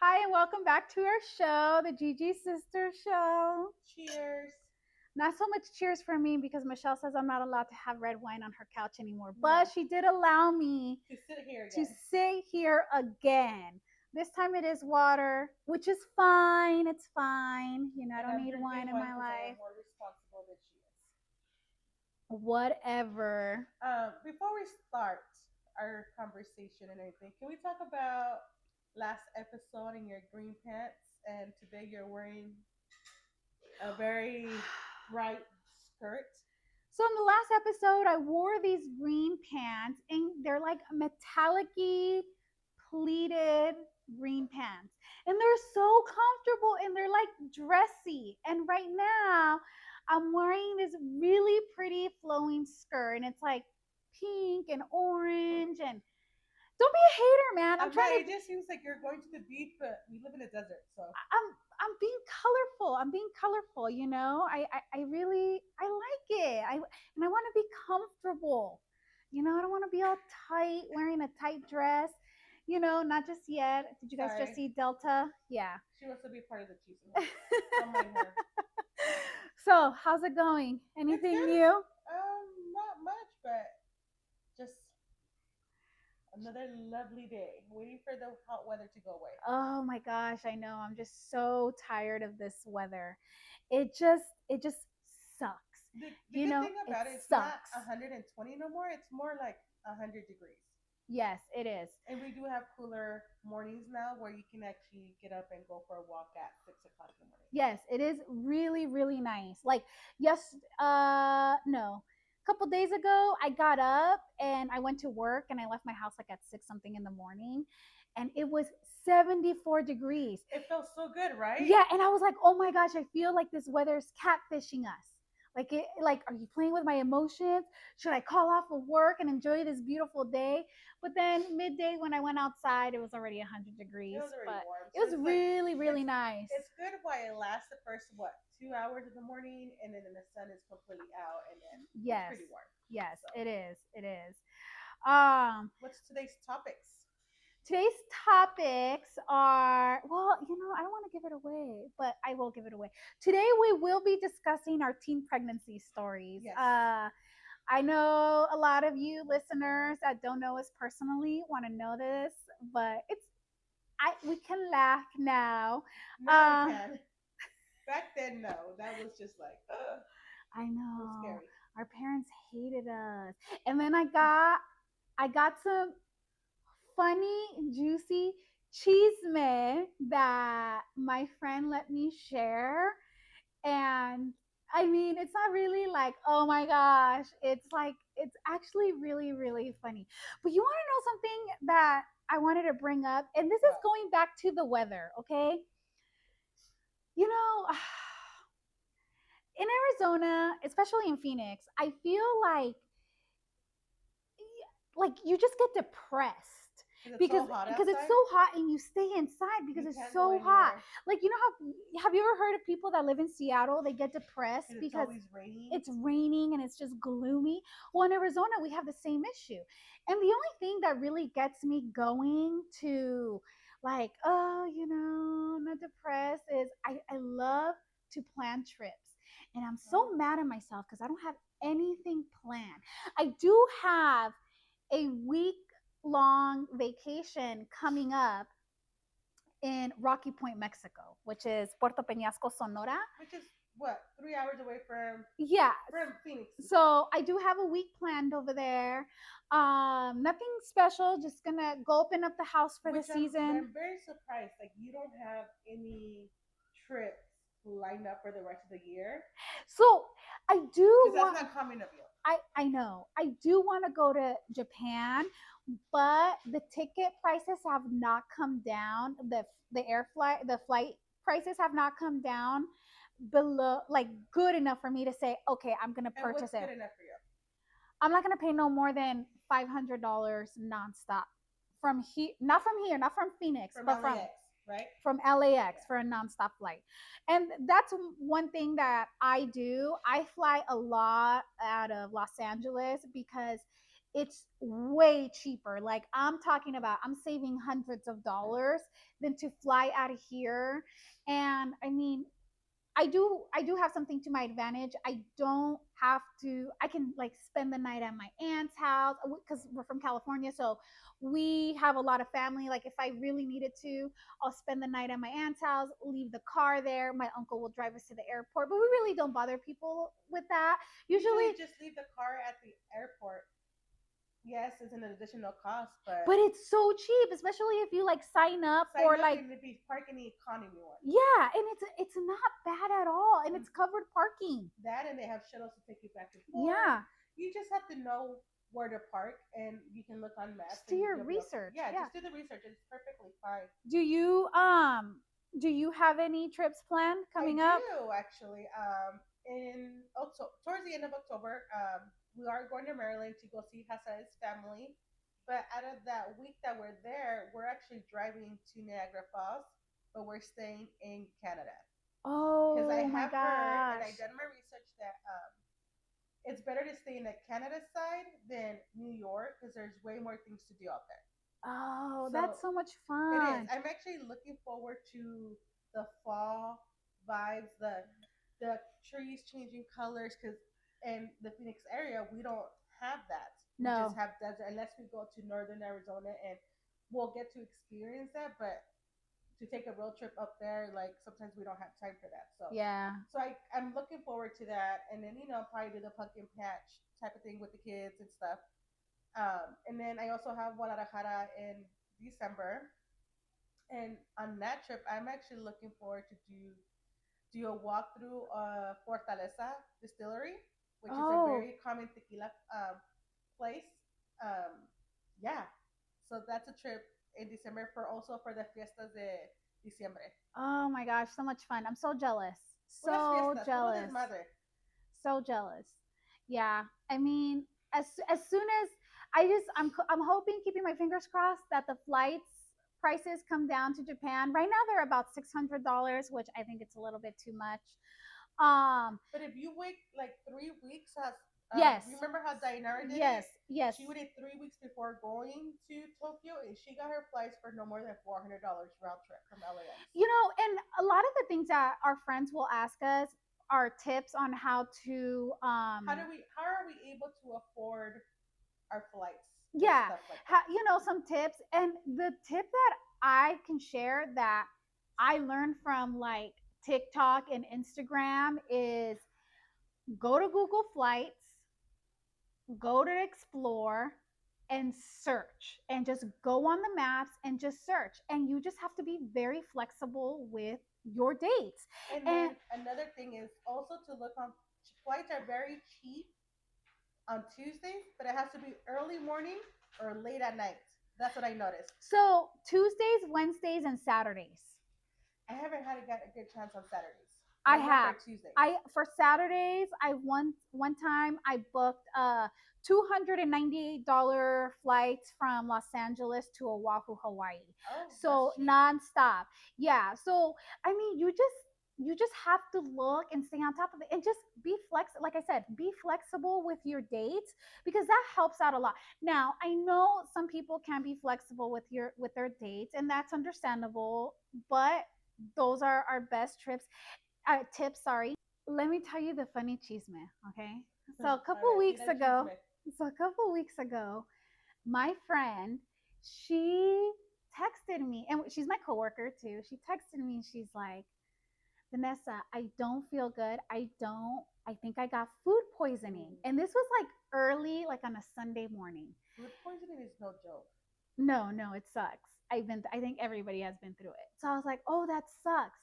Hi, and welcome back to our show, the Gigi Sister Show. Cheers. Not so much cheers for me because Michelle says I'm not allowed to have red wine on her couch anymore, No. but she did allow me To sit here to again. sit here again. This time it is water, which is fine. It's fine. I And don't I'm need drinking wine in wine my because I am life. more responsible than she is. Whatever. Before we start our conversation and everything, can we talk about last episode in your green pants? And today you're wearing a very bright skirt. So in the last episode, I wore these green pants, and they're like metallic-y, pleated green pants, and they're so comfortable, and they're like dressy. And right now, I'm wearing this really pretty flowing skirt, and it's like pink and orange. And don't be a hater, man. I'm trying Right, to. it just seems like you're going to the beach, but we live in a desert, so. I'm being colorful. I'm being colorful. I really I like it. I want to be comfortable. I don't want to be all tight, wearing a tight dress. Not just yet. Did you guys just Sorry. see Delta? Yeah. She wants to be part of the chismes. Don't mind her. So how's it going? It's Anything good. new? Not much, but just another lovely day. Waiting for the hot weather to go away. Oh my gosh, I know. I'm just so tired of this weather. It just sucks. The good thing It about it, it's not sucks. 120 no more. It's more like 100 degrees. Yes, it is. And we do have cooler mornings now where you can actually get up and go for a walk at 6 o'clock in the morning. Yes, it is really, really nice. Like, yes, no. A couple days ago, I got up and I went to work, and I left my house like at six something in the morning, and it was 74 degrees. It feels so good, right? Yeah, and I was like, oh my gosh, I feel like this weather is catfishing us. Like, are you playing with my emotions? Should I call off of work and enjoy this beautiful day? But then midday when I went outside, it was already 100 It degrees. was already But warm. it So was it's like, really, really it's nice. it's good while it lasts the first, what, 2 hours in the morning, and then the sun is completely out, and then it's Yes, pretty warm. yes, So, it is. It is. Um, what's today's topics? Today's topics are, well, I don't want to give it away, but I will give it away. Today we will be discussing our teen pregnancy stories. Yes. I know a lot of you listeners that don't know us personally want to know this, but we can laugh now. Now we can. Back then, no. That was just like, I it was know scary. our parents hated us, and then I got some funny, juicy chisme that my friend let me share. And I mean, it's not really like, oh my gosh, it's actually really, really funny. But you want to know something that I wanted to bring up? And this is What? going back to the weather, okay? You know, in Arizona, especially in Phoenix, I feel like you just get depressed Because it's because so hot because it's outside, so hot, and you stay inside because you it's can't go so hot. anywhere. Like, have you ever heard of people that live in Seattle, they get depressed Because it's because always raining. it's raining and it's just gloomy? Well, in Arizona we have the same issue. And the only thing that really gets me going to, like, oh, I'm not depressed, is I love to plan trips. And I'm so Oh. mad at myself because I don't have anything planned. I do have a week long vacation coming up in Rocky Point, Mexico, which is Puerto Peñasco, Sonora. Which is, what, 3 hours away Yeah. from Phoenix. So I do have a week planned over there. Nothing special. Just gonna go open up the house for the Which season. I'm very surprised. Like, you don't have any trips lined up for the rest of the year. So I do Because that's want. not common of you. I know. I do want to go to Japan, but the ticket prices have not come down. The flight prices have not come down below, like, good enough for me to say, okay, I'm gonna And purchase what's it. good enough for you? I'm not gonna pay no more than $500 nonstop from here, not from here, not from Phoenix, From but from LAX, right? from LAX for a nonstop flight. And that's one thing that I do. I fly a lot out of Los Angeles because it's way cheaper. Like I'm talking about, I'm saving hundreds of dollars than to fly out of here. And I mean, I do have something to my advantage. I don't have to, I can like spend the night at my aunt's house because we're from California. So we have a lot of family. Like if I really needed to, I'll spend the night at my aunt's house, leave the car there. My uncle will drive us to the airport. But we really don't bother people with that. Usually Usually, just leave the car at the airport. Yes, it's an additional cost, but but it's so cheap, especially if you like sign up sign for up like, and be parking the economy one. yeah, and it's not bad at all, and And it's covered parking. that and they have shuttles to take you back and forth. Yeah, You just have to know where to park and you can look on maps just do and your you'll be okay. research. Yeah, Yeah. just do the research. It's perfectly fine. Do you have any trips planned I coming up? do actually. In October, towards the end of October, we are going to Maryland to go see Hassan's family. But out of that week that we're there, we're actually driving to Niagara Falls, but we're staying in Canada because I Oh my have heard and gosh. I done my research that it's better to stay in the Canada side than New York because there's way more things to do out there. Oh, So that's so much it is. fun. I'm actually looking forward to the fall vibes, the trees changing colors, because in the Phoenix area we don't have that. We just No. have desert unless we go to northern Arizona and we'll get to experience that. But to take a road trip up there, like sometimes we don't have time for that. So Yeah. so I'm looking forward to that, and then probably do the pumpkin patch type of thing with the kids and stuff. And then I also have Guadalajara in December, and on that trip, I'm actually looking forward to do a walk through Fortaleza Distillery, which is a Oh. very common tequila place. Um, yeah, so that's a trip in December for also for the fiestas de diciembre. Oh my gosh, so much fun. I'm so jealous. Unas So fiestas, puro jealous. desmadre. So jealous. Yeah. I mean, as soon as I'm hoping, keeping my fingers crossed, that the flights prices come down to Japan. Right now they're about $600, which I think it's a little bit too much. Um, But if you wait like 3 weeks, as yes, remember how Dainara did yes, it? yes. She waited 3 weeks before going to Tokyo, and she got her flights for no more than $400 round trip from LAX. And a lot of the things that our friends will ask us are tips on how to, How are we able to afford our flights and yeah, stuff like that? some tips. And the tip that I can share that I learned from like TikTok and Instagram is go to Google Flights, go to Explore, and search, and just go on the maps and just search. And you just have to be very flexible with your dates. And And then another thing is also to look on flights are very cheap on Tuesdays, but it has to be early morning or late at night. That's what I noticed. so Tuesdays, Wednesdays, and Saturdays. I haven't had a good chance on Saturdays, but I I know for have. Tuesdays. I For Saturdays, I one time I booked a $298 flights from Los Angeles to Oahu, Hawaii. Oh, that's So cheap. nonstop. Yeah. So I mean, you just have to look and stay on top of it, and just be like I said, be flexible with your dates, because that helps out a lot. Now I know some people can be flexible with their dates, and that's understandable, but those are our best tips, sorry. Let me tell you the funny chisme, okay? So a All couple right, weeks tira ago, chisme. so a couple weeks ago, my friend, she texted me, and she's my coworker too. She texted me and she's like, Vanessa, I don't feel good. I think I got food poisoning. Ooh. And this was like early, like on a Sunday morning. Food poisoning is no joke. No, no, it sucks. I think everybody has been through it. So I was like, oh, that sucks.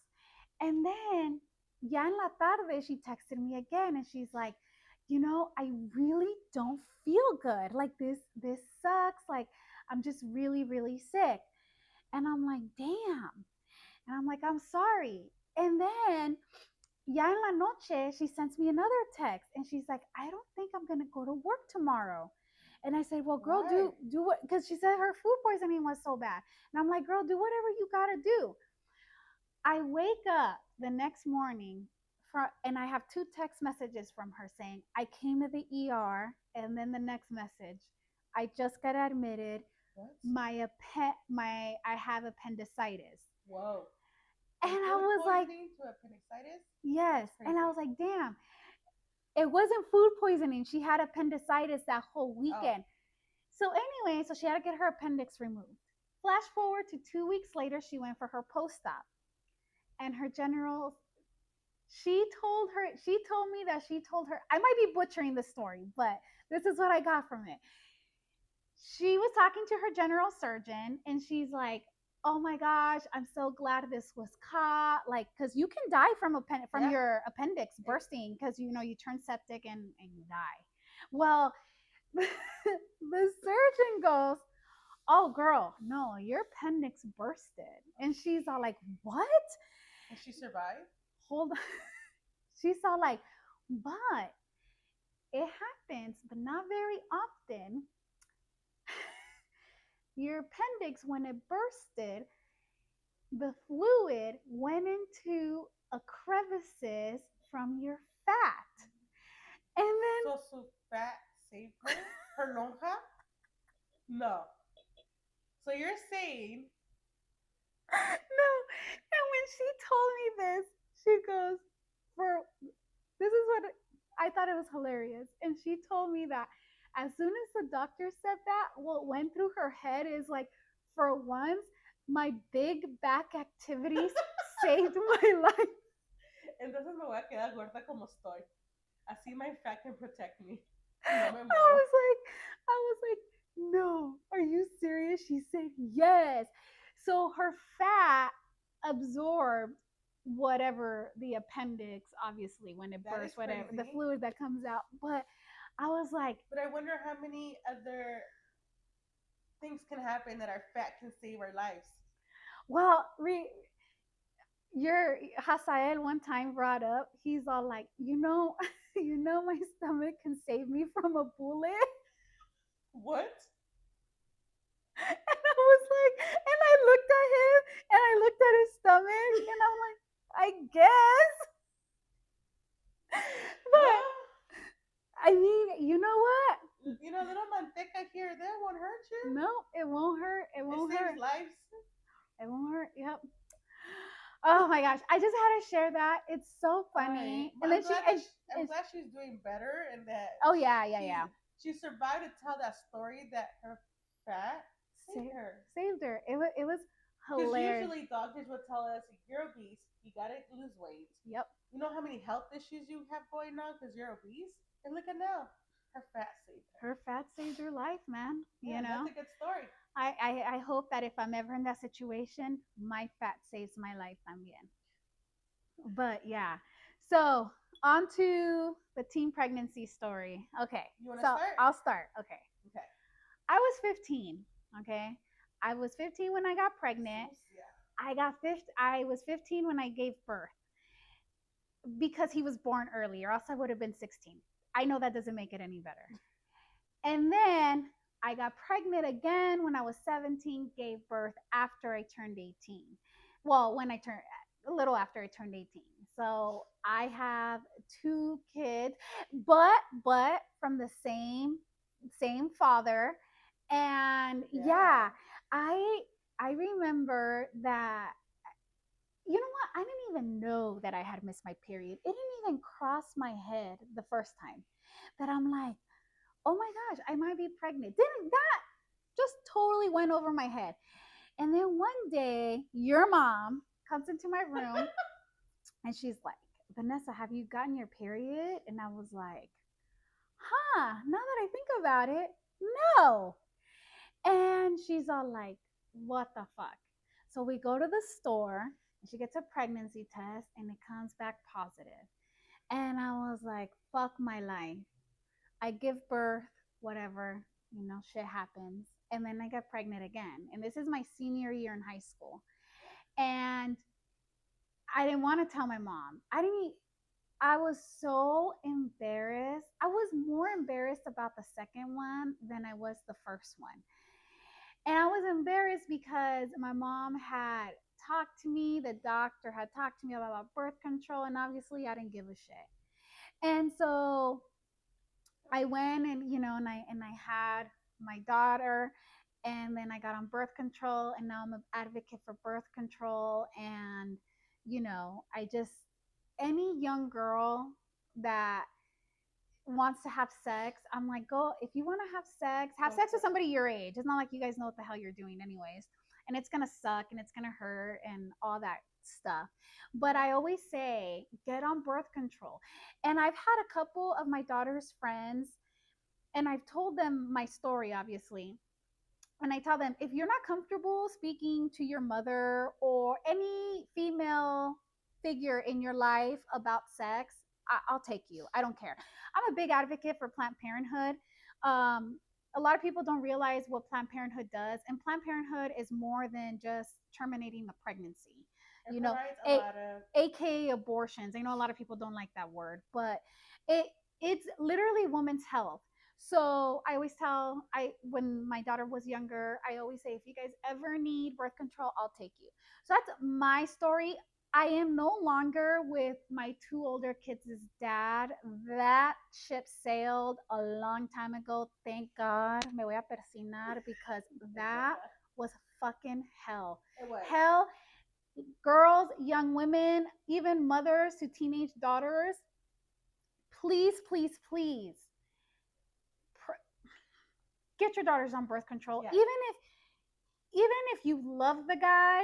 And then, ya en la tarde, she texted me again and she's like, I really don't feel good. Like this sucks. Like I'm just really, really sick. And I'm like, damn. And I'm like, I'm sorry. And then, ya en la noche, she sends me another text and she's like, I don't think I'm going to go to work tomorrow. And I said, well, girl, Why? do what? Because she said her food poisoning was so bad. And I'm like, girl, do whatever you got to do. I wake up the next morning and I have two text messages from her saying, I came to the ER. And then the next message, I just got admitted. What? My I have appendicitis. Whoa. And From I food was like, poisoning to appendicitis? yes. That's And I crazy. was like, damn, it wasn't food poisoning. She had appendicitis that whole Oh, weekend. So anyway, so she had to get her appendix removed. Flash forward to 2 weeks later, she went for her post op. And her general, she told me that she told her, I might be butchering the story, but this is what I got from it. She was talking to her general surgeon and she's like, oh my gosh, I'm so glad this was caught. Like, because you can die from yeah. your appendix It, bursting because you turn septic and you die. Well, the surgeon goes, oh girl, no, your appendix bursted. And she's all like, what? and she survived? Hold on. She's all like, but it happens, but not very often. Your appendix, when it bursted, the fluid went into a crevices from your fat. And then, So su fat saved her? Her lonja? No. So you're saying, no, and when she told me this, she goes, for this is what I thought it was hilarious. And she told me that as soon as the doctor said that, what went through her head is like, for once, my big back activities saved my life. entonces me voy a quedar gorda como estoy. Así my fat can protect me. Y no me I muero. was like, I was like, no, are you serious? She said yes. So her fat absorbed whatever the appendix, obviously, when it That is bursts, whatever the crazy. fluid that comes out. But I was like, But I wonder how many other things can happen that our fat can save our lives. well, your Hasael one time brought up, he's all like, my stomach can save me from a bullet. What? And I was like, and I looked at him and I looked at his stomach and I'm like, I guess. But Well, I mean, you know what? little manteca here or there won't hurt you. No, it won't hurt. It It won't saves hurt. lives. It won't hurt. Yep. Oh my gosh. I just had to share that. It's so Alright. funny. But And then I'm and glad she's doing better and that oh yeah, yeah, she yeah. she survived to tell that story that her fat saved Sa- her. Saved her. It was Because hilarious. usually doctors would tell us, you're obese, you gotta lose weight. Yep. You know how many health issues you have going on because you're obese? And look at now, her fat saved her. Her fat saved her life, man. Yeah, that's a good story. I hope that if I'm ever in that situation, my fat saves my life también. But yeah. So on to the teen pregnancy story. Okay. You want to So start? I'll start. Okay. Okay. I was 15. Okay. I was 15 when I got pregnant. Sucia. I was 15 when I gave birth because he was born earlier, else I would have been 16. I know that doesn't make it any better. And then I got pregnant again when I was 17, gave birth after I turned 18. Well, when I turned a little after I turned 18. So I have two kids, but from the same father. And Yeah. yeah, I I remember that, you know what? I didn't even know that I had missed my period. It didn't even cross my head the first time that I'm like, oh my gosh, I might be pregnant. Didn't that just totally went over my head? And then one day, your mom comes into my room and she's like, Vanessa, have you gotten your period? And I was like, huh, now that I think about it, no. And she's all like, what the fuck? So we go to the store and she gets a pregnancy test and it comes back positive. And I was like, fuck my life. I give birth, whatever, shit happens. And then I get pregnant again. And this is my senior year in high school. And I didn't want to tell my mom. I was so embarrassed. I was more embarrassed about the second one than I was the first one. And I was embarrassed because my mom had talked to me, the doctor had talked to me about birth control, and obviously I didn't give a shit. And so I went and and I had my daughter, and then I got on birth control, and now I'm an advocate for birth control. And I just, any young girl that wants to have sex, I'm like, go, if you want to have Go sex for with it. somebody your age. It's not like you guys know what the hell you're doing, anyways. And it's gonna suck and it's gonna hurt and all that stuff. But Yeah. I always say, get on birth control. And I've had a couple of my daughter's friends, and I've told them my story, obviously. And I tell them, if you're not comfortable speaking to your mother or any female figure in your life about sex, I'll take you. I don't care. I'm a big advocate for Planned Parenthood. A lot of people don't realize what Planned Parenthood does, and Planned Parenthood is more than just terminating the pregnancy. It You know, provides a a, lot of. aka abortions. I know a lot of people don't like that word, but it it's literally women's health. So I always tell, I when my daughter was younger, I always say, if you guys ever need birth control, I'll take you. So that's my story. I am no longer with my two older kids' dad. That ship sailed a long time ago. Thank God. Me voy a persinar because that was fucking hell. It was. Hell, girls, young women, even mothers to teenage daughters, please, please, please get your daughters on birth control. Yeah. Even if you love the guy,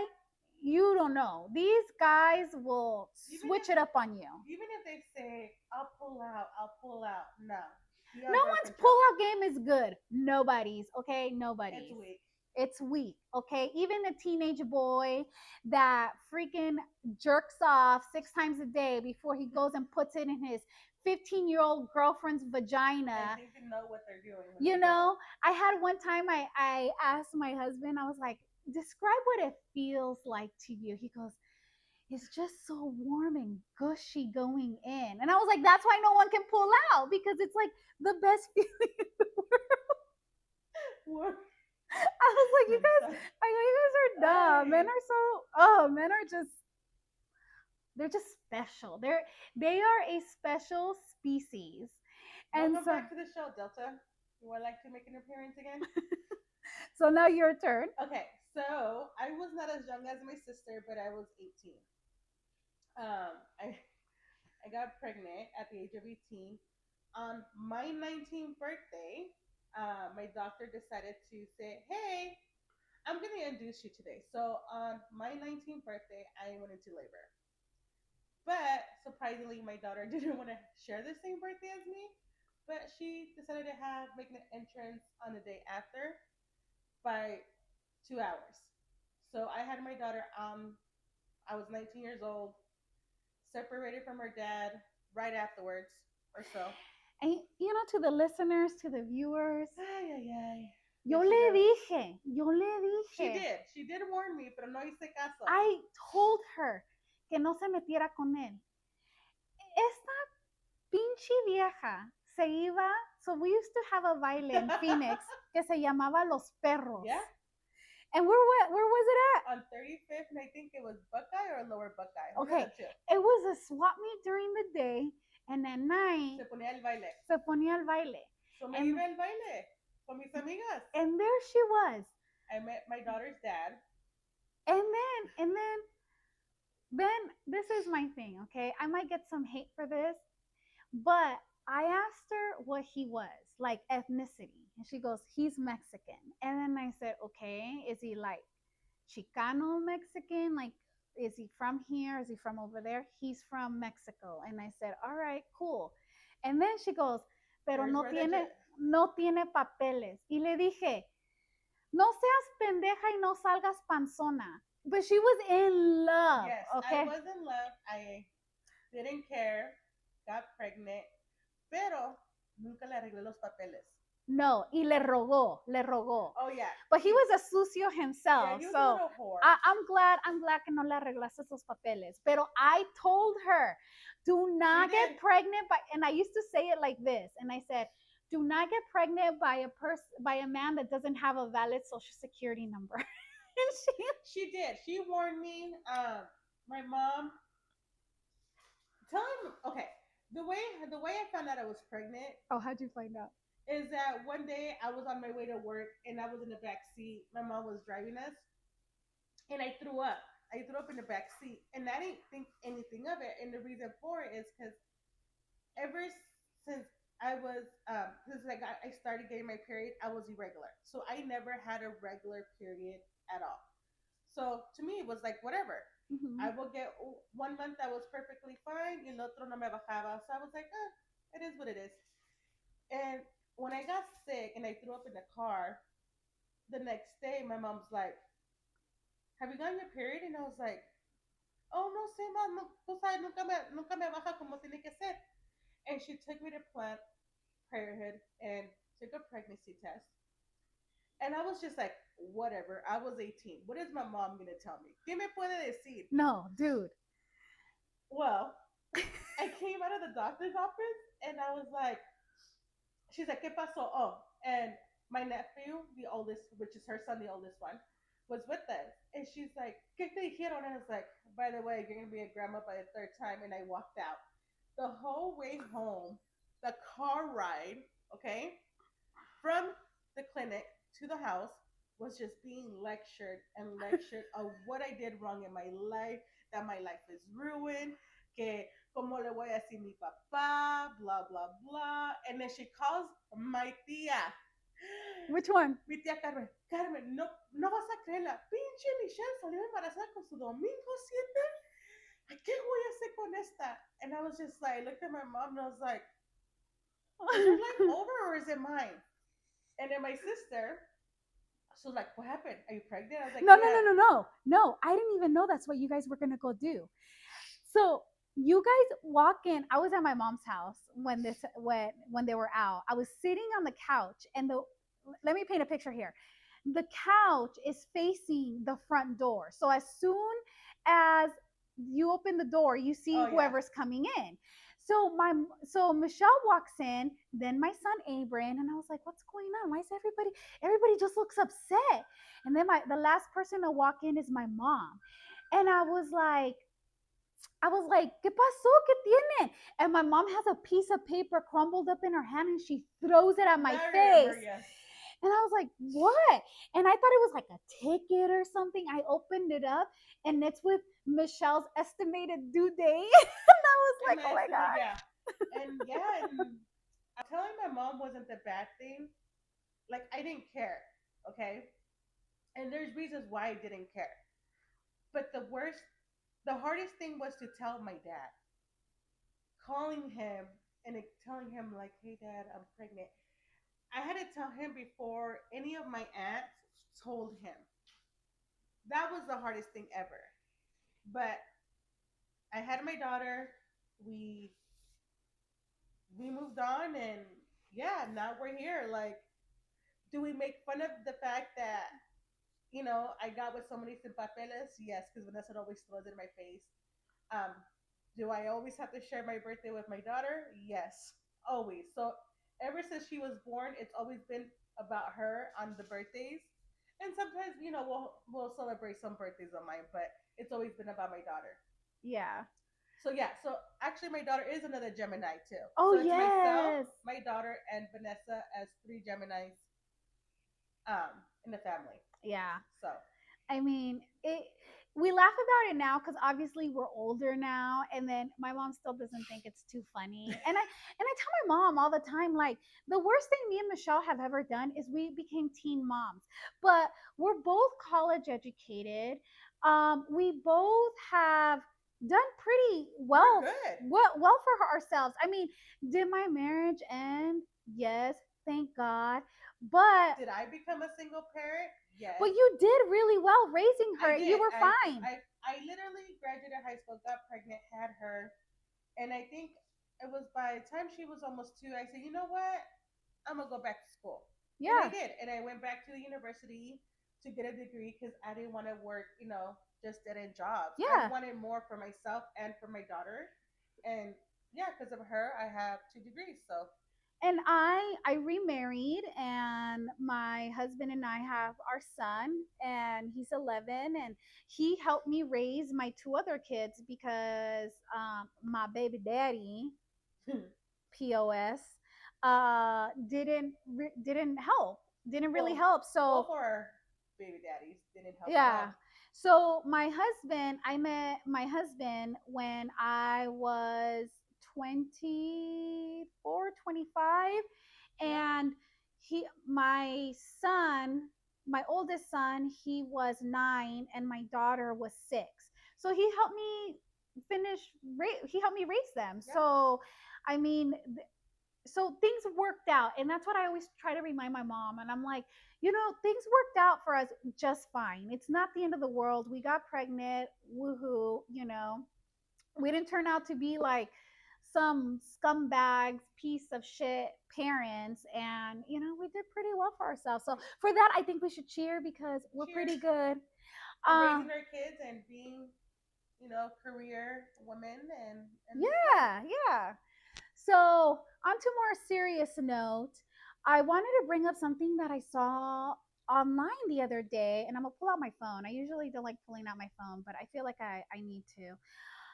you don't know. These guys will Even if switch it up on you. even if they say I'll pull out, I'll pull out. No. Be No on birth one's control. pull-out game is good. Nobody's, okay? It's Nobody's. weak. It's weak, okay? Even a teenage boy that freaking jerks off 6 times a day before he goes and puts it in his 15-year-old girlfriend's And vagina. think they know what they're doing when You they don't. know, I had one time, I asked my husband, I was like, describe what it feels like to you. He goes, it's just so warm and gushy going in. And I was like, that's why no one can pull out, because it's like the best feeling in the world. What? I was like, you guys, Mensa. I know you guys are dumb. Men Ay. are so, oh, men are just, they're just special. They are a special species. And Welcome so, back to the show, Delta. You would like to make an appearance again? so now your turn. Okay, so I was not as young as my sister, but I was 18. I got pregnant at the age of 18. On my 19th birthday, my doctor decided to say, "Hey, I'm gonna induce you today." So on my 19th birthday, I went into labor. But surprisingly, my daughter didn't want to share the same birthday as me. But she decided to have make an entrance on the day after by 2 hours. So I had my daughter. I was 19 years old, separated from her dad right afterwards, or so. And to the listeners, to the viewers, Ay, ay, ay. yo Here she le goes. dije, yo le She dije, did. She did warn me, pero no hice caso. I told her que no se metiera con él. Esta pinche vieja se iba. So we used to have a baile in Phoenix que se llamaba Los Perros. Yeah. And where was it at? On 35th, and I think it was Buckeye or Lower Buckeye. Okay, it was a swap meet during the day, and at night Se ponía el baile. se ponía el baile. So me And, iba el baile con mis amigas. and there she was. I met my daughter's dad. And then this is my thing, okay? I might get some hate for this, but I asked her what he was, like ethnicity. And she goes, he's Mexican. And then I said, okay, is he like Chicano Mexican? Like, is he from here? Is he from over there? He's from Mexico. And I said, all right, cool. And then she goes, pero Yours no were tiene, legit. no tiene papeles. Y le dije, no seas pendeja y no salgas panzona. But she was in love, Yes, okay? I was in love. I didn't care. Got pregnant. Pero nunca le arreglé los papeles. No, y le rogó, le rogó. Oh yeah. But he was a sucio Yeah, himself. he was a So little whore. I'm glad que no le arreglaste esos papeles. Pero I told her, do not She get did. pregnant by, and I used to say it like this, and I said, do not get pregnant by a man that doesn't have a valid social security number. And She did. She warned me. My mom. Tell him. Okay. The way I found out I was pregnant. oh, how'd you find out? is that one day I was on my way to work and I was in the back seat. My mom was driving us, and I threw up. I threw up in the back seat, and I didn't think anything of it. And the reason for it is because ever since I was since I started getting my period, I was irregular. So I never had a regular period at all. So to me, it was like whatever. Mm-hmm. I will get 1 month that was perfectly fine, y el otro no me bajaba. So I was like, it is what it is. And when I got sick and I threw up in the car, the next day my mom's like, "Have you gotten your period?" And I was like, "Oh no, sé, mom, no, tú sabes, nunca me baja como tiene que ser." And she took me to Planned Parenthood and took a pregnancy test. And I was just like, whatever. I was 18. What is my mom gonna tell me? ¿Qué me puede decir? No, dude. Well, I came out of the doctor's office and I was like, she's like, ¿Qué pasó? Oh, and my nephew, the oldest, which is her son, the oldest one, was with us. And she's like, ¿Qué te dijeron? And I was like, by the way, you're going to be a grandma by the third time. And I walked out. The whole way home, the car ride, okay, from the clinic to the house was just being lectured and lectured of what I did wrong in my life, that my life is ruined, que como le voy a decir mi papá, blah, blah, blah. And then she calls my tía, Which one? mi tía Carmen, Carmen, no, no vas a creerla, pinche Michelle salió embarazada con su domingo 7. ¿Qué voy a hacer con esta? And I was just like, looked at my mom and I was like, is her life over or is it mine? And then my sister, she was like, "What happened? Are you pregnant?" I was like, No, no, "Yeah." no, no, no. No, I didn't even know that's what you guys were gonna go do. So you guys walk in. I was at my mom's house when when they were out. I was sitting on the couch, and the let me paint a picture here. The couch is facing the front door. So as soon as you open the door, you see Oh yeah. whoever's coming in. So Michelle walks in, then my son Abram, and I was like, "What's going on? Why is everybody just looks upset?" And then the last person to walk in is my mom, and I was like, ¿Qué pasó? ¿Qué tienen? And my mom has a piece of paper crumbled up in her hand and she throws it at my I face. remember. Yes. And I was like, what? And I thought it was like a ticket or something. I opened it up and it's with Michelle's estimated due date. And I was And like, my oh my estimate, God. yeah, and yeah, and telling my mom wasn't the bad thing. Like I didn't care, okay, and there's reasons why I didn't care. But the hardest thing was to tell my dad, calling him and telling him like, "Hey, Dad, I'm pregnant." I had to tell him before any of my aunts told him. That was the hardest thing ever. But I had my daughter. We we moved on, and yeah, now we're here. Like, do we make fun of the fact that I got with so many sin papeles? Yes, because Vanessa always throws it in my face. Um, do I always have to share my birthday with my daughter? Yes, always. So ever since she was born, it's always been about her on the birthdays. And sometimes, we'll celebrate some birthdays of mine, but it's always been about my daughter. Yeah. So yeah, so actually my daughter is another Gemini too. Oh, So it's myself, yes. my daughter, and Vanessa as three Geminis in the family. Yeah. So I mean, we laugh about it now because obviously we're older now, and then my mom still doesn't think it's too funny. And I tell my mom all the time, like the worst thing me and Michelle have ever done is we became teen moms. But we're both college educated. We both have done pretty we're well, good. well for ourselves. I mean, did my marriage end? Yes, thank God. But Did I become a single parent? but Yes, you did really well raising I her. You did. were fine. I literally graduated high school, got pregnant, had her, and I think it was by the time she was almost 2. I said, you know what? I'm gonna go back to school, and I Yeah. did. And I went back to the university to get a degree because I didn't want to work, just dead end jobs. I Yeah. wanted more for myself and for my daughter, and yeah, because of her, I have 2 degrees. So And I remarried and my husband and I have our son and he's 11 and he helped me raise my two other kids because my baby daddy POS. didn't help, didn't really Well, help. both So our baby daddies didn't help at yeah. all. So my husband, I met my husband when I was 24, 25, Yeah. and my son, my oldest son, he was 9 and my daughter was 6. So he helped me raise them. Yeah. So I mean, so things worked out, and that's what I always try to remind my mom, and I'm like, things worked out for us just fine. It's not the end of the world. We got pregnant, woohoo. We didn't turn out to be like some scumbags piece of shit parents, and we did pretty well for ourselves. So for that, I think we should cheer because we're Cheers pretty good. on uh raising our kids and being, career women and this life. yeah, yeah. So, on to more serious note, I wanted to bring up something that I saw online the other day, and I'm gonna pull out my phone. I usually don't like pulling out my phone, but I feel like I need to.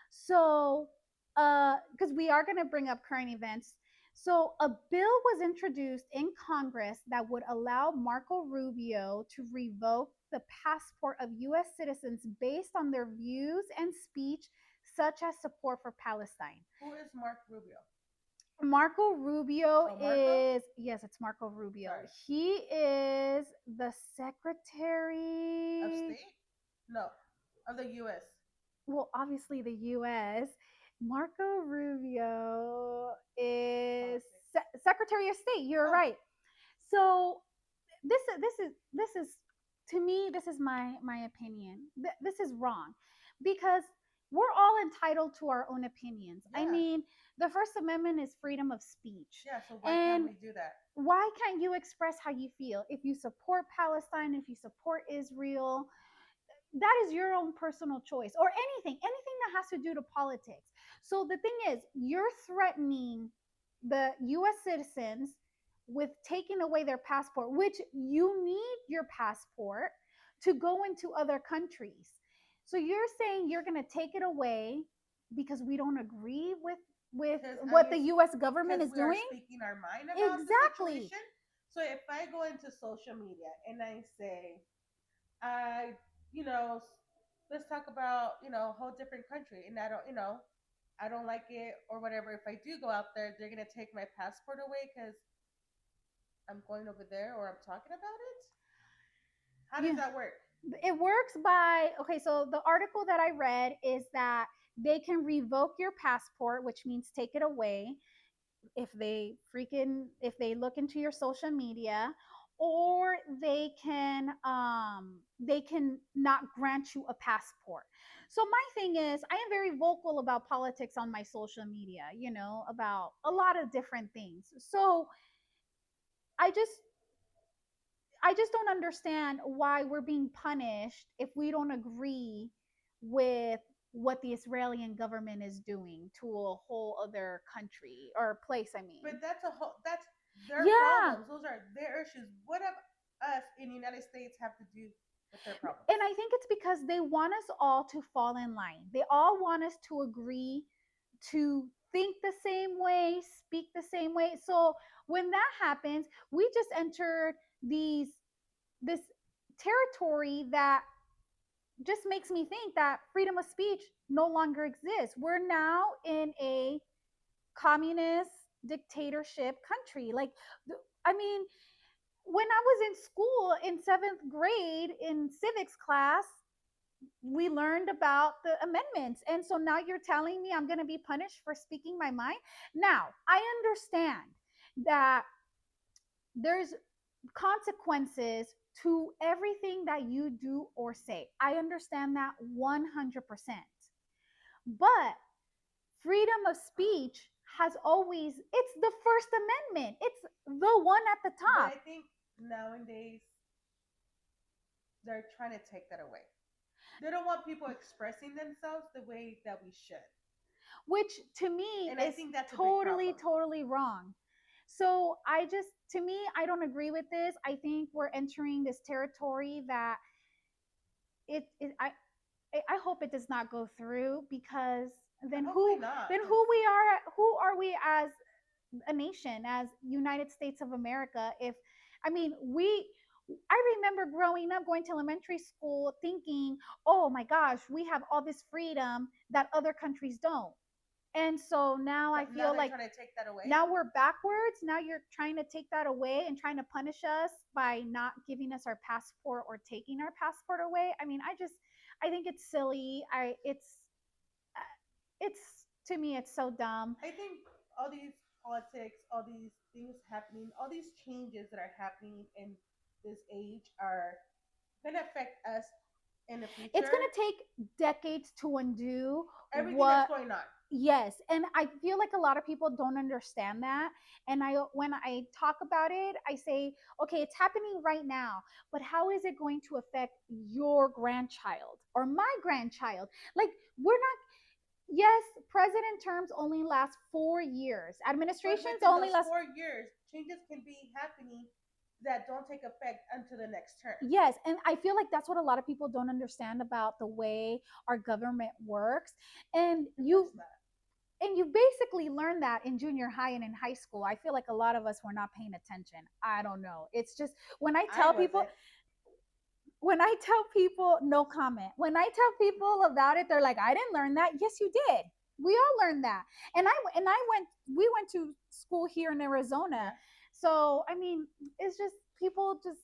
So, because we are gonna bring up current events. So, a bill was introduced in Congress that would allow Marco Rubio to revoke the passport of US citizens based on their views and speech, such as support for Palestine. Who is Mark Rubio? Marco Rubio Oh, Marco. is, yes, it's Marco Rubio. Sorry. He is the Of secretary, state? No, of the U.S. well, obviously the US. Marco Rubio is Politics. Secretary of State. You're Oh, right. So this is to me, this is my opinion. This is wrong because we're all entitled to our own opinions. I yeah, mean, the First Amendment is freedom of speech. yeah. So why can't And we do that? why can't you express how you feel? If you support Palestine, if you support Israel, that is your own personal choice, or anything that has to do to politics. So the thing is, you're threatening the US citizens with taking away their passport, which you need your passport to go into other countries. So you're saying you're going to take it away because we don't agree with Because what the US government because is we are doing? speaking our mind about the Exactly. situation. So if I go into social media and I say, I, you know, let's talk about, a whole different country, and I don't like it or whatever. If I do go out there, they're gonna take my passport away because I'm going over there or I'm talking about it. How does Yeah. that work? It works by, okay, so the article that I read is that they can revoke your passport, which means take it away if they look into your social media, or they can not grant you a passport. So my thing is, I am very vocal about politics on my social media, about a lot of different things. So I just I just don't understand why we're being punished if we don't agree with what the Israeli government is doing to a whole other country or place, I mean. But that's their Yeah. problems. Those are their issues. What have us in the United States have to do with their problems? And I think it's because they want us all to fall in line. They all want us to agree, to think the same way, speak the same way. So when that happens, we just entered this territory that just makes me think that freedom of speech no longer exists. We're now in a communist dictatorship country. Like, I mean, when I was in school in 7th grade in civics class, we learned about the amendments. And so now you're telling me I'm going to be punished for speaking my mind? Now, I understand that there's consequences to everything that you do or say. I understand that 100%. But freedom of speech has always, it's the First Amendment. It's the one at the But top, I think nowadays they're trying to take that away. They don't want people expressing themselves the way that we should. which to me And I is think that's a big totally, problem. totally wrong. So to me, I don't agree with this. I think we're entering this territory that it I hope it does not go through, because then Hopefully who not, then because who are we as a nation, as United States of America. If I mean, we I remember growing up going to elementary school thinking, "Oh my gosh, we have all this freedom that other countries don't." And so now I But now feel they're like trying to take that away. now we're backwards. Now you're trying to take that away and trying to punish us by not giving us our passport or taking our passport away. I mean, I think it's silly. It's to me it's so dumb. I think all these politics, all these things happening, all these changes that are happening in this age are going to affect us in the It's going future. to take decades to undo Everything that's what. going on. Yes, and I feel like a lot of people don't understand that. And I when I talk about it, I say, okay, it's happening right now, but how is it going to affect your grandchild or my grandchild? Like, we're not. Yes, president terms only last 4 years. But Administrations within only those last. 4 years, changes can be happening that don't take effect until the next term. Yes, and I feel like that's what a lot of people don't understand about the way our government works. And It you works not. and you basically learn that in junior high and in high school. I feel like a lot of us were not paying attention. I don't know. It's just I wasn't. when I tell people, no comment. When I tell people about it, they're like, "I didn't learn that." Yes, you did. We all learned that. And I went. We went to school here in Arizona, Yeah. so I mean, it's just people just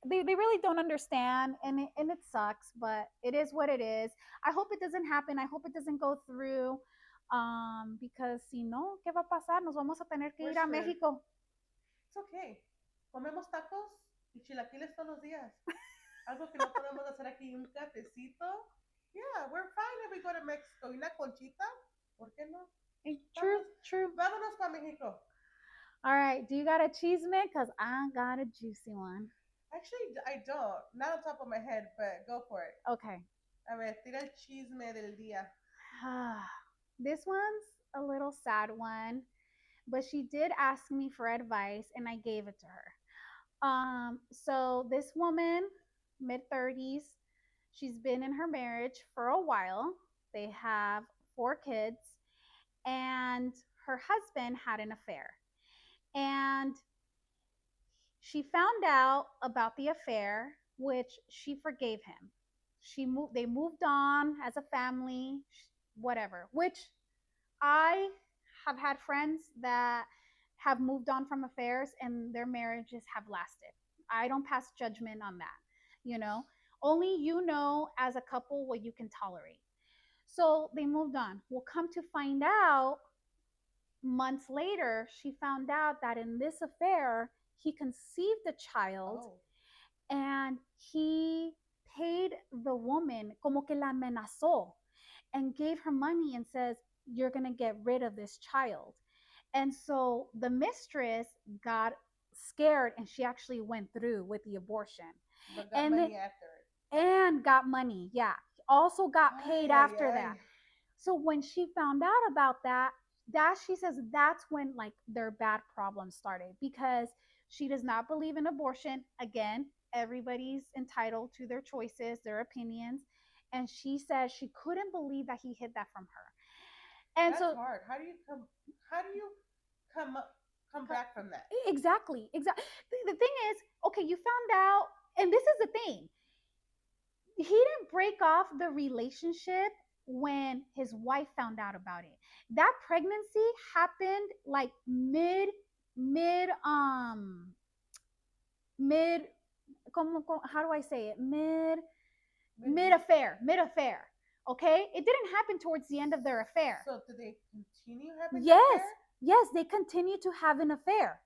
they really don't understand, and it sucks, but it is what it is. I hope it doesn't happen. I hope it doesn't go through, because si no, ¿qué va a pasar? Nos vamos a tener que We're ir a screwed. México. It's okay. Comemos tacos y chilaquiles todos los días. Algo que no podemos hacer aquí, un cafecito. Yeah, we're fine if we go to Mexico. ¿Y una conchita? ¿Por qué no? True, Vámonos, true. vámonos para México. All right, do you got a cheese man? Cause I got a juicy one. Actually, I don't. Not on top of my head, but go for it. Okay. A ver, tira el chisme del día. This one's a little sad one, but she did ask me for advice and I gave it to her. So this woman, mid 30s, she's been in her marriage for a while. They have 4 kids, and her husband had an affair. And she found out about the affair, which she forgave him. They moved on as a family, whatever. Which I have had friends that have moved on from affairs and their marriages have lasted. I don't pass judgment on that. You know, only you know as a couple what you can tolerate. So they moved on. Well, come to find out, months later, she found out that in this affair, he conceived a child, Oh, and he paid the woman, como que la amenazó, and gave her money and says, "You're going to get rid of this child." And so the mistress got scared and she actually went through with the abortion. but got And then, money after it. and got money. Yeah. Also got paid Ay, ay, after that. ay. So when she found out about that, she says that's when like their bad problems started, because she does not believe in abortion. Again, everybody's entitled to their choices, their opinions. And she says she couldn't believe that he hid that from her. And That's so hard. How do you come? How do you come up, come back from that? exactly. The thing is, okay, you found out, and this is the thing, he didn't break off the relationship when his wife found out about it. That pregnancy happened like mid mid how do I say it? Mid-week. Mid affair. Okay? It didn't happen towards the end of their affair. So do they continue having the Yes. affair? Yes, they continue to have an affair.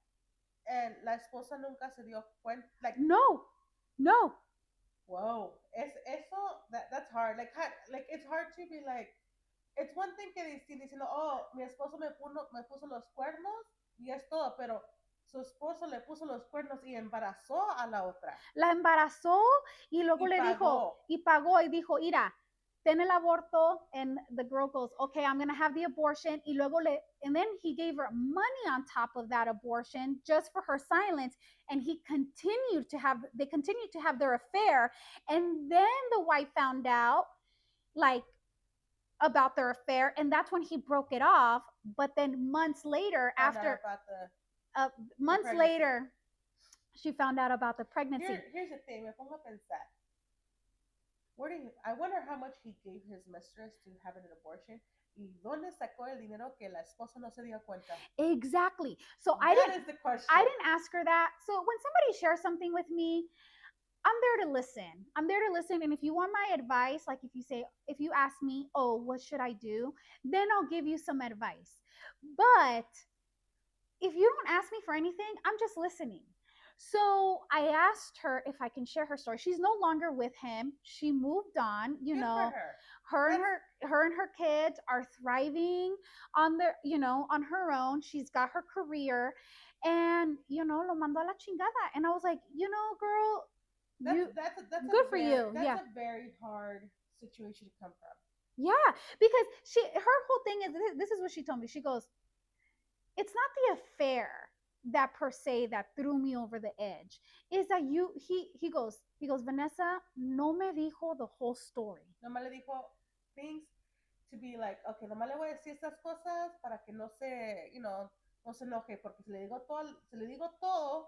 And la esposa nunca se dio cuenta. Like, No. No. whoa, es eso. That's hard. Like it's hard to be like. It's one thing que decir diciendo, oh, mi esposo me puso los cuernos y es todo, pero su esposo le puso los cuernos y embarazó a la otra La embarazó y luego y le dijo, pagó. y pagó y dijo, mira, ten el aborto. And the girl goes, okay, I'm going to have the abortion. Y luego and then he gave her money on top of that abortion just for her silence. And they continued to have their affair. And then the wife found out, like, about their affair, and that's when he broke it off. But then months later, Found out after about uh, the months pregnancy. later, she found out about the pregnancy. Here's the thing. Me pongo a pensar. Where do you, I wonder how much he gave his mistress to have an abortion. ¿Y dónde sacó el dinero que la esposa no se dio cuenta? Exactly. So That is the I question. didn't ask her that. So when somebody shares something with me, I'm there to listen. I'm there to listen. And if you want my advice, like if you ask me, oh, what should I do? Then I'll give you some advice. But if you don't ask me for anything, I'm just listening. So I asked her if I can share her story. She's no longer with him. She moved on, Good for her. her and That's her kids are thriving on their, on her own. She's got her career and, lo mandó a la chingada. And I was like, girl, you good for you. that's Yeah. a very hard situation to come from. Yeah, because her whole thing is this is what she told me. She goes, it's not the affair that per se that threw me over the edge. Is that he goes, Vanessa, no me dijo the whole story. Nomás le dijo things to be like, okay, nomás le voy a decir estas cosas para que no se, no se enoje, porque si le digo todo,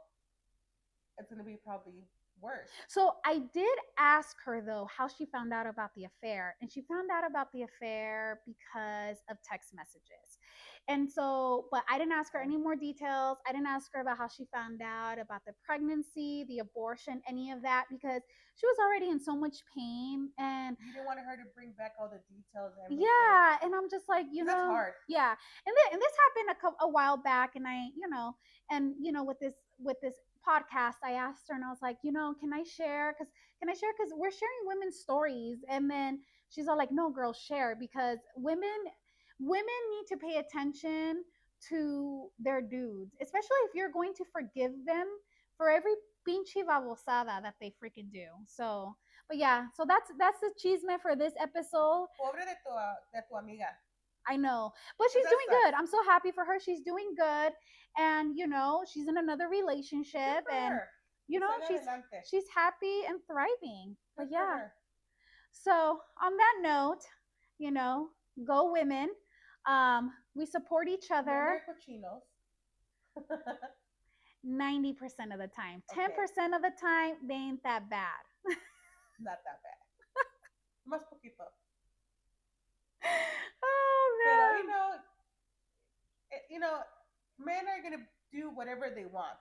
it's going to be probably worse. So I did ask her though how she found out about the affair, and she found out about the affair because of text messages. And so, but I didn't ask her any more details. I didn't ask her about how she found out about the pregnancy, the abortion, any of that, because she was already in so much pain. And you didn't want her to bring back all the details and everything. Yeah, and I'm just like, that's hard. Yeah, and this happened a while back, and with this podcast, I asked her, and I was like, can I share? Because we're sharing women's stories, and then she's all like, no, girl, share, because women need to pay attention to their dudes, especially if you're going to forgive them for every pinche babosada that they freaking do. So, but yeah, so that's the chisme for this episode. Pobre de tu amiga. I know, but she's doing good. I'm so happy for her. She's doing good, and she's in another relationship, and she's happy and thriving. But yeah, so on that note, you know, go women. We support each other. 90% of the time. 10% of the time, they ain't that bad. Not that bad. Más poquito. Oh Pero man. Men are gonna do whatever they want.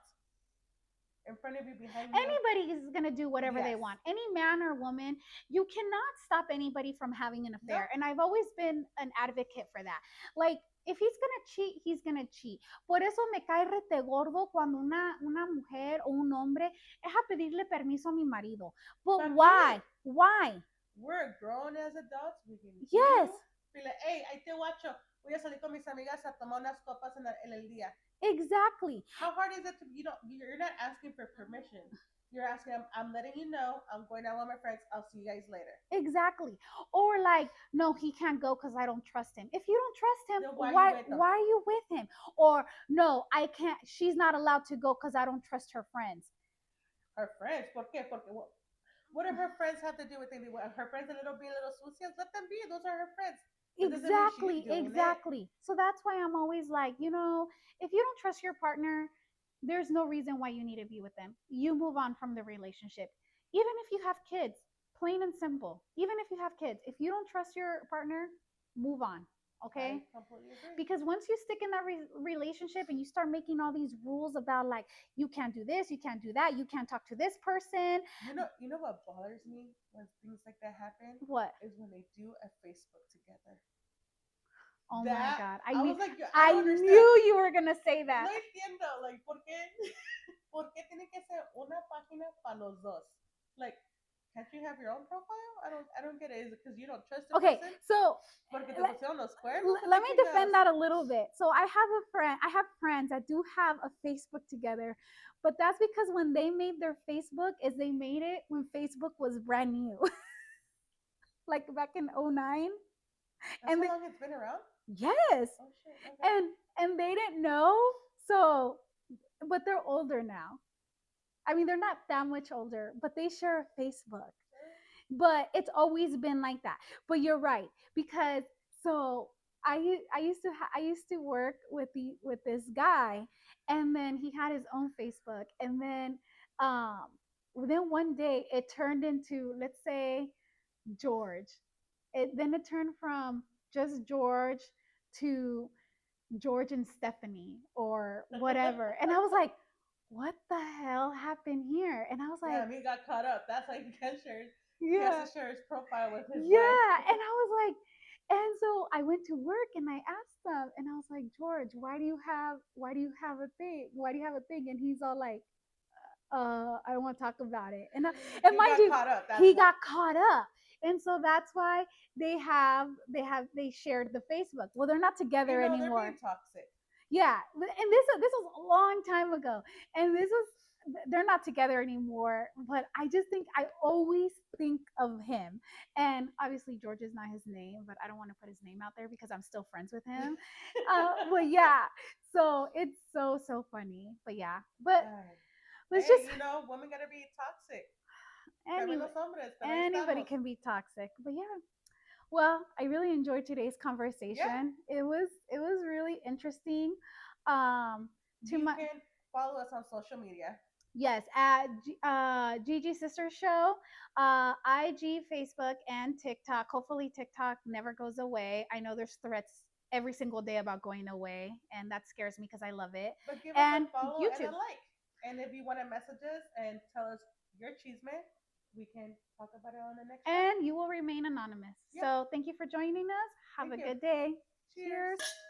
In front of you, behind you. Anybody is going to do whatever they want. Any man or woman, you cannot stop anybody from having an affair. No. And I've always been an advocate for that. Like, if he's going to cheat, he's going to cheat. Por eso me cae rete gordo cuando una mujer o un hombre es a pedirle permiso a mi marido. But why? Why? We're grown as adults. We can yes. Be like, hey, ahí te guacho. Voy a salir con mis amigas a tomar unas copas en el día. Exactly. How hard is it to you're not asking for permission. You're asking, I'm letting you know I'm going out with my friends. I'll see you guys later. Exactly. Or like, no, he can't go because I don't trust him. If you don't trust him, why are you with him? Or no, I can't. She's not allowed to go because I don't trust her friends. Her friends? ¿Por qué? Porque what do her friends have to do with anything? Her friends a little sucias? Let them be. Those are her friends. Exactly. So that's why I'm always like, if you don't trust your partner, there's no reason why you need to be with them. You move on from the relationship. Even if you have kids, plain and simple. Even if you have kids, if you don't trust your partner, move on. Okay? Because once you stick in that relationship and you start making all these rules about like, you can't do this, you can't do that, you can't talk to this person. You know what bothers me when things like that happen? What? Is when they do a Facebook together. Oh my God. I knew you were going to say that. No entiendo. Like, ¿por qué tiene que ser una página para los dos? Like, can't you have your own profile? I don't get it. Is it because you don't trust the person? So let me defend that a little bit. So I have friends that do have a Facebook together, but that's because when they made their Facebook, they made it when Facebook was brand new. Like back in 2009. That's how long it's been around? Yes. Oh shit. Okay. And they didn't know. So, but they're older now. I mean, they're not that much older, but they share Facebook. But it's always been like that. But you're right, because So I used to work with this guy, and then he had his own Facebook, and um then one day it turned into, let's say, George. It turned from just George to George and Stephanie or whatever. And I was like, what the hell happened here? And I was Yeah, like, I mean, he got caught up. That's like he has yeah, to share his profile with his wife. yeah. And I was like, and so I went to work and I asked him, and I was like, George, why do you have a thing? Why do you have a thing? And he's all like, I don't want to talk about it. And He mind got you, caught up. That's he why. got caught up. And so that's why they shared the Facebook. Well, they're not You together know, they're anymore. being toxic. Yeah, and this was a long time ago, and this was they're not together anymore. But I just think I always think of him, and obviously George is not his name, but I don't want to put his name out there because I'm still friends with him. But yeah, so it's so funny. But yeah, but God. let's just Hey, you know, women gotta be toxic. any También los hombres, pero ahí anybody estamos. can be toxic. But yeah, well, I really enjoyed today's Yeah, conversation. It was really interesting. Um, to you my can follow us on social media. Yes, at GG Sister Show, IG, Facebook, and TikTok. Hopefully, TikTok never goes away. I know there's threats every single day about going away, and that scares me because I love it. But give us a And follow and a YouTube, like. And if you want to message us and tell us your chisme, we can talk about it on the next show. and you will remain anonymous. Yeah, So, thank you for joining us. Have thank a you. good day. Cheers. Cheers.